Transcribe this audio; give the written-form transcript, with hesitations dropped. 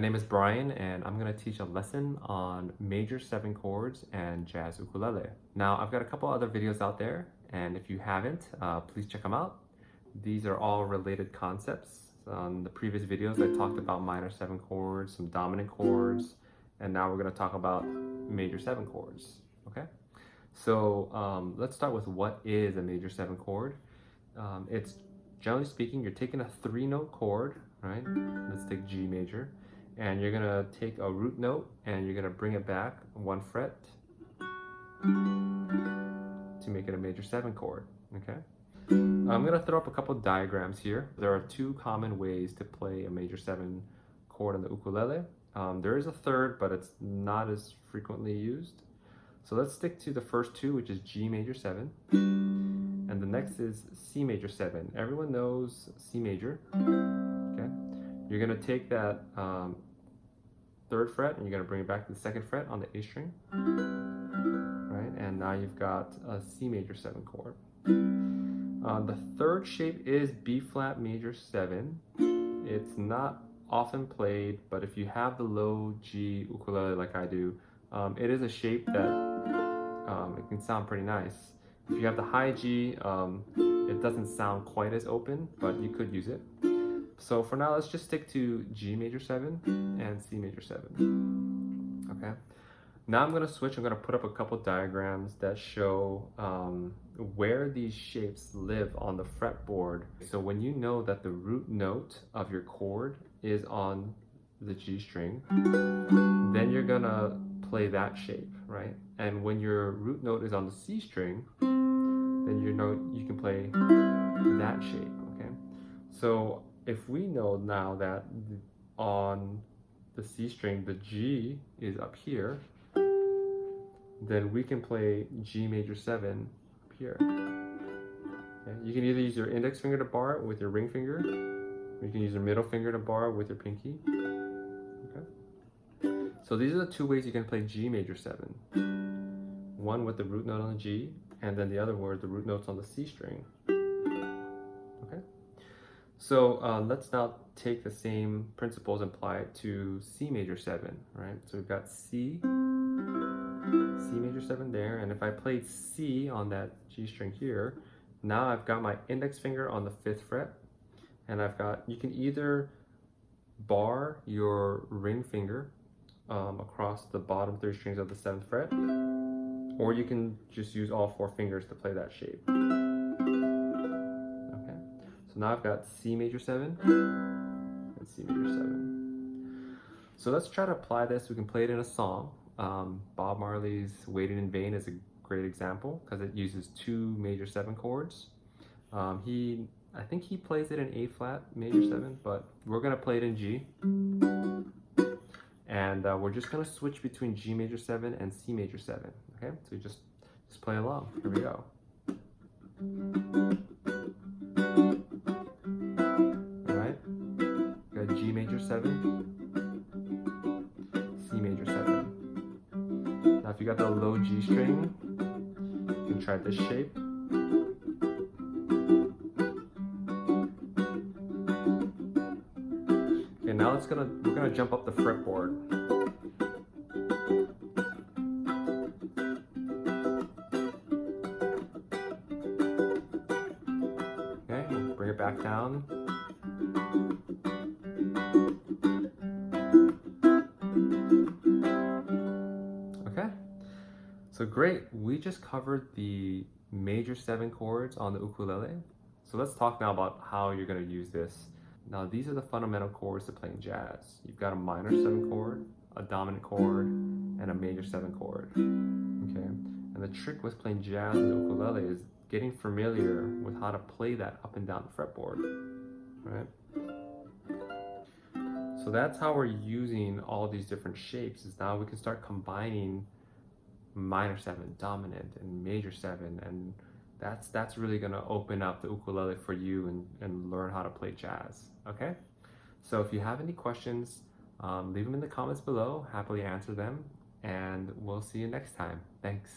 name is Brian and I'm going to teach a lesson on major 7 chords and jazz ukulele. Now I've got a couple other videos out there, and if you haven't, please check them out. These are all related concepts. On the previous videos I talked about minor 7 chords, some dominant chords, and now we're going to talk about major 7 chords. Okay, so let's start with what is a major 7 chord. It's generally speaking, you're taking a 3-note chord, right? Let's take G major, and you're gonna take a root note and you're gonna bring it back 1 fret to make it a major 7 chord. Okay, I'm gonna throw up a couple diagrams here. There are 2 common ways to play a major 7 chord on the ukulele. There is a third, but it's not as frequently used. So let's stick to the first 2, which is G major 7. And the next is C major 7. Everyone knows C major. Okay, you're gonna take that 3rd fret and you're gonna bring it back to the 2nd fret on the A string, right? And now you've got a C major 7 chord. The 3rd shape is B flat major 7. It's not often played, but if you have the low G ukulele like I do, it is a shape that it can sound pretty nice. If you have the high G, it doesn't sound quite as open, but you could use it. So for now, let's just stick to G major 7 and C major 7. Okay. Now I'm going to switch. I'm going to put up a couple diagrams that show where these shapes live on the fretboard. So when you know that the root note of your chord is on the G string, then you're going to play that shape, right? And when your root note is on the C string, then you can play that shape. Okay, so if we know now that on the C string the G is up here, then we can play G major 7 up here. Okay? You can either use your index finger to bar it with your ring finger, or you can use your middle finger to bar it with your pinky. Okay, so these are the 2 ways you can play G major 7. One with the root note on the G, and then the other one with the root notes on the C string. Okay, so let's now take the same principles and apply it to C major 7, right? So we've got C major 7 there, and if I played C on that G string here, now I've got my index finger on the 5th fret, and you can either bar your ring finger across the bottom 3 strings of the 7th fret, or you can just use all 4 fingers to play that shape. Okay, so now I've got C major 7 and C major 7. So let's try to apply this. We can play it in a song. Bob Marley's Waiting in Vain is a great example because it uses 2 major 7 chords. I think he plays it in A flat major 7, but we're gonna play it in G. And we're just gonna switch between G major 7 and C major 7. Okay, so just play along. Here we go. All right, got G major 7, C major 7. Now, if you got the low G string, you can try this shape. Okay, now we're gonna jump up the fretboard. Okay, we'll bring it back down. Okay, so great. We just covered the major 7 chords on the ukulele. So let's talk now about how you're going to use this. Now, these are the fundamental chords to playing jazz. You've got a minor 7 chord, a dominant chord, and a major 7 chord. Okay, and the trick with playing jazz on the ukulele is getting familiar with how to play that up and down the fretboard, right? So that's how we're using all these different shapes, is now we can start combining minor 7, dominant, and major 7, and that's really gonna open up the ukulele for you and learn how to play jazz. Okay, so if you have any questions, leave them in the comments below. Happily answer them, and we'll see you next time. Thanks.